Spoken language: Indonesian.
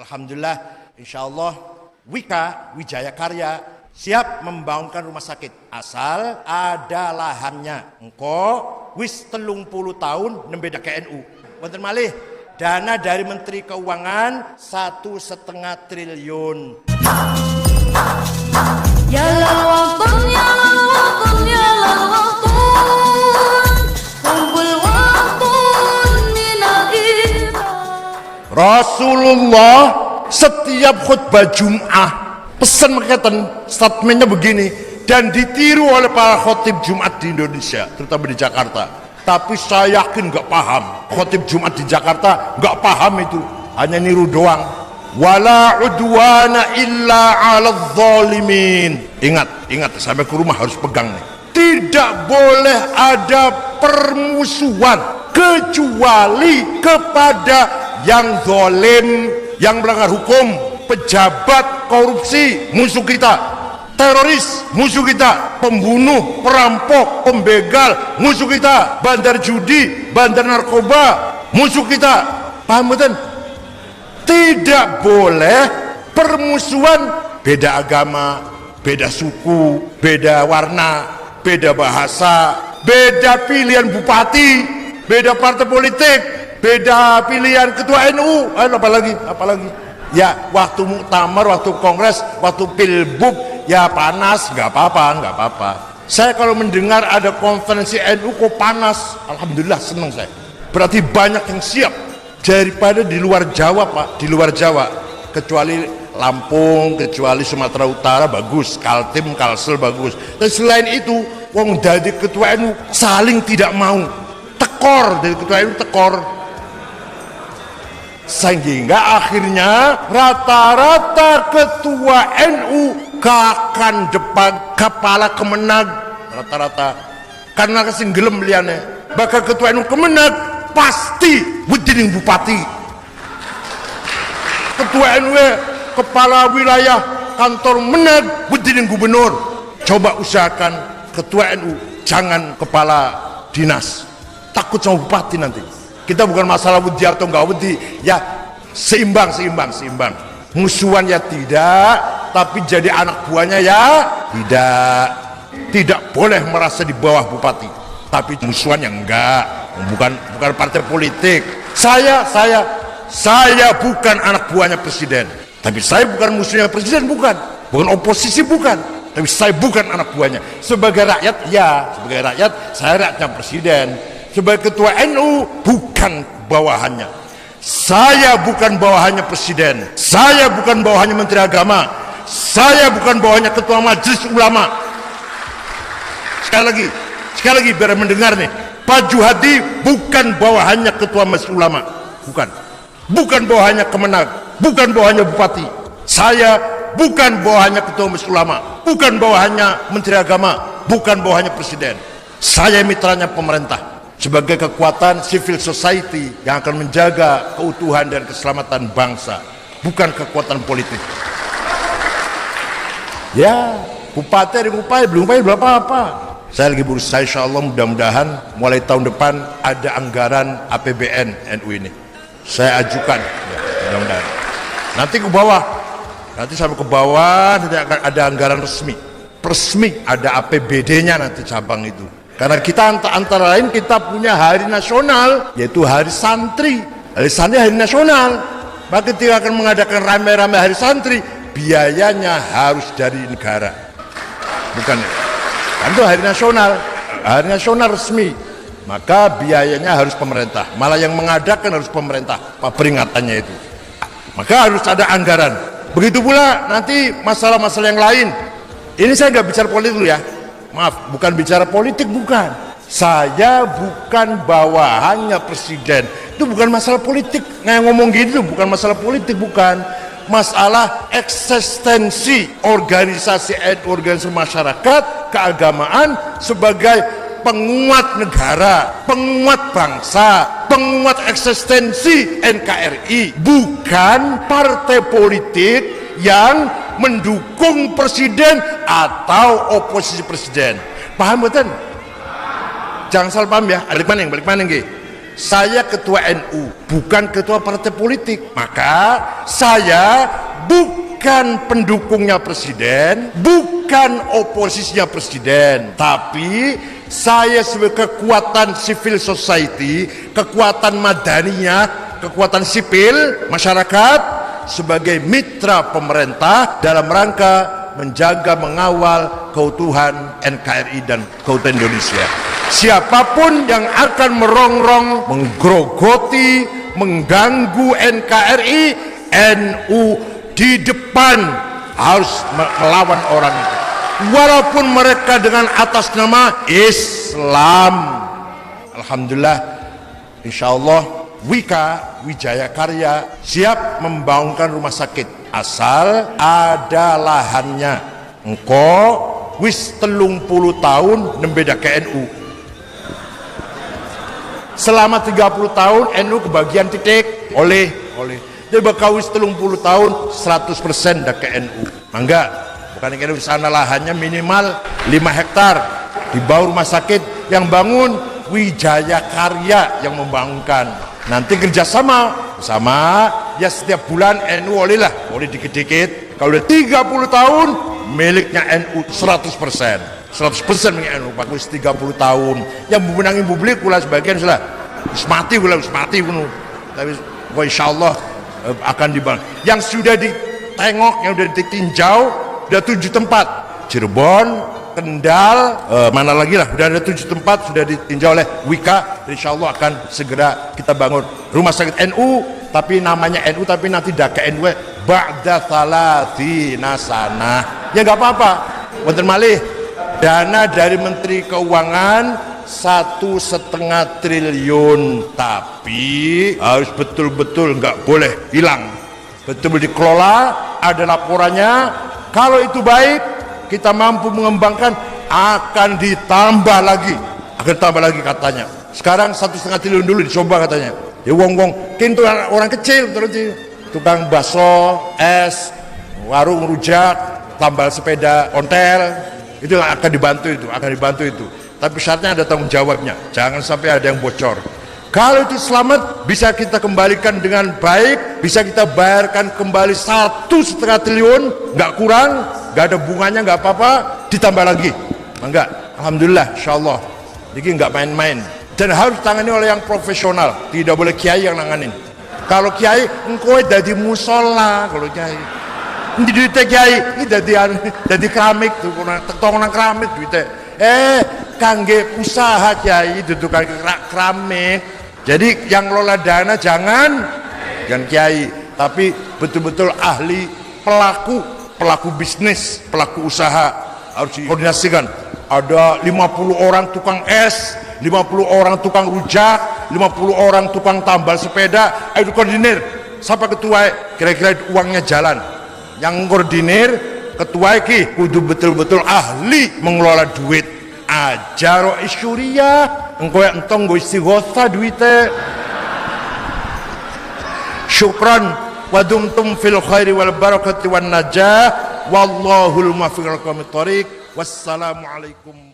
Alhamdulillah, insya Allah Wika Wijaya Karya siap membangunkan rumah sakit asal ada lahannya. Engko wis 30 tahun nembe KNU. Wonten malih dana dari Menteri Keuangan 1,5 triliun. Ya lawatun, ya lawatun, ya lawatun, kumpul watun minal iman. Rasulullah setiap khutbah Jum'ah pesan mengatakan statementnya begini, dan ditiru oleh para khotib Jumat di Indonesia, terutama di Jakarta. Tapi saya yakin nggak paham khotib Jumat di Jakarta, nggak paham itu, hanya niru doang. Wala udwana illa 'alal zalimin. Ingat sampai ke rumah harus pegang nih. Tidak boleh ada permusuhan kecuali kepada yang zalim, yang melanggar hukum, pejabat korupsi musuh kita, teroris musuh kita, pembunuh, perampok, pembegal musuh kita, bandar judi, bandar narkoba musuh kita. Paham betul? Tidak boleh permusuhan beda agama, beda suku, beda warna, beda bahasa, beda pilihan bupati, beda partai politik, beda pilihan ketua NU, apalagi ya waktu muktamar, waktu kongres, waktu pilbub ya panas, nggak apa-apa. Saya kalau mendengar ada konferensi NU kok panas, alhamdulillah senang saya. Berarti banyak yang siap daripada di luar Jawa, Pak. Di luar Jawa, kecuali Lampung, kecuali Sumatera Utara bagus, Kaltim, Kalsel bagus. Dan selain itu, wong dari ketua NU saling tidak mau, tekor dari ketua NU tekor, sehingga akhirnya rata-rata ketua NU kakan depan kepala Kemenag rata-rata, karena kesing gelem liane. Bakal ketua NU Kemenag pasti wedining bupati, ketua NU kepala wilayah kantor Menag wedining gubernur. Coba usahakan ketua NU jangan kepala dinas, takut sama bupati nanti. Kita bukan masalah wedi atau enggak wedi, ya seimbang. Musuhan ya tidak, tapi jadi anak buahnya ya tidak boleh merasa di bawah bupati, tapi musuhan yang enggak. Bukan partai politik. Saya bukan anak buahnya presiden, tapi saya bukan musuhnya presiden, bukan oposisi, bukan, tapi saya bukan anak buahnya. Sebagai rakyat ya, saya rakyatnya presiden. Sebagai ketua NU bukan bawahannya. Saya bukan bawahannya presiden, saya bukan bawahannya menteri agama, saya bukan bawahannya ketua majelis ulama. Sekali lagi biar mendengar nih, Pak Juhadi bukan bawahannya ketua majelis ulama, bukan bawahannya Kemenag, bukan bawahannya bupati. Saya bukan bawahannya ketua majelis ulama, bukan bawahannya menteri agama, bukan bawahannya presiden. Saya mitranya pemerintah sebagai kekuatan civil society yang akan menjaga keutuhan dan keselamatan bangsa, bukan kekuatan politik. Ya, bupati belum apa-apa. Saya lagi berusaha, insya Allah mudah-mudahan mulai tahun depan ada anggaran APBN NU ini. Saya ajukan, ya, mudah-mudahan. Nanti sampai ke bawah nanti akan ada anggaran resmi ada APBD-nya nanti cabang itu. Karena kita antara lain kita punya hari nasional, yaitu hari santri. Hari nasional. Maka ketika akan mengadakan rame-rame hari santri, biayanya harus dari negara, bukan. Itu hari nasional resmi, maka biayanya harus pemerintah, malah yang mengadakan harus pemerintah, peringatannya itu. Maka harus ada anggaran. Begitu pula nanti masalah-masalah yang lain. Ini saya nggak bicara politik dulu ya, maaf, bukan bicara politik, bukan. Saya bukan bawahannya presiden, itu bukan masalah politik. Ngomong gitu bukan masalah politik, bukan. Masalah eksistensi organisasi masyarakat keagamaan sebagai penguat negara, penguat bangsa, penguat eksistensi NKRI, bukan partai politik yang mendukung presiden atau oposisi presiden. Paham betul? Jangan salah paham ya. Balik maning saya ketua NU, bukan ketua partai politik. Maka saya bukan pendukungnya presiden, bukan oposisinya presiden, tapi saya sebagai kekuatan civil society, kekuatan madaniyah, kekuatan sipil masyarakat, sebagai mitra pemerintah dalam rangka menjaga mengawal keutuhan NKRI dan keutuhan Indonesia. Siapapun yang akan merongrong, menggerogoti, mengganggu NKRI, NU di depan harus melawan orang itu, walaupun mereka dengan atas nama Islam. Alhamdulillah, insyaallah Wika Wijaya Karya siap membangunkan rumah sakit asal ada lahannya. Engko wis 30 tahun nembeda ke NU. Selama 30 tahun NU kebagian titik oleh dia bakal wis 30 tahun 100% dah ke NU. Mangga bukan kira di sana lahannya minimal 5 hektar dibawa rumah sakit, yang bangun Wijaya Karya yang membangunkan. Nanti kerjasama sama ya, setiap bulan NU boleh dikit-dikit. Kalau udah 30 tahun miliknya NU 100% milik NU. Bagus 30 tahun yang memenangi publik pula sebagian sudah mati kuno. Tapi insyaallah akan dibangun. Yang sudah ditengok, yang sudah ditinjau sudah 7 tempat. Cirebon, Kendal, mana lagi lah, sudah ada 7 tempat sudah ditinjau oleh Wika. Insyaallah akan segera kita bangun rumah sakit NU, tapi namanya NU tapi nanti dah ke NU ba'da thalathina sanah. Ya nggak apa-apa. Wonten malih dana dari Menteri Keuangan 1,5 triliun, tapi harus betul-betul nggak boleh hilang, betul-betul dikelola, ada laporannya. Kalau itu baik, kita mampu mengembangkan, akan ditambah lagi katanya. Sekarang 1,5 triliun dulu dicoba katanya. Ya wong kintu orang kecil terus tukang bakso, es, warung rujak, tambal sepeda, ontel, itu akan dibantu itu. Tapi syaratnya ada tanggung jawabnya. Jangan sampai ada yang bocor. Kalau itu selamat, bisa kita kembalikan dengan baik, bisa kita bayarkan kembali 1,5 triliun, nggak kurang, nggak ada bunganya, nggak apa-apa, ditambah lagi. Enggak, alhamdulillah, insyaallah. Jadi nggak main-main. Dan harus tangani oleh yang profesional, tidak boleh kiai yang nanganin. Kalau kiai, engkau jadi musola, kalau kiai. Ini duitnya kiai, ini jadi keramik tuh, tongonan keramik duitnya. Kangge usaha kiai itu tukang keramik. Jadi yang ngelola dana jangan kiai, tapi betul-betul ahli, pelaku bisnis, pelaku usaha harus dikoordinasikan. Ada 50 orang tukang es, 50 orang tukang rujak, 50 orang tukang tambal sepeda, ayo koordinir. Siapa ketua? Kira-kira uangnya jalan. Yang koordinir ketua iki kudu betul-betul ahli mengelola duit. Ajaro isyuriya, engkau yang entong go istighosa duitnya. Syukran wa dumtum fil khairi wal barakati wan najah, wallahul muwaffiq ila aqwamit thoriq. Wassalamualaikum.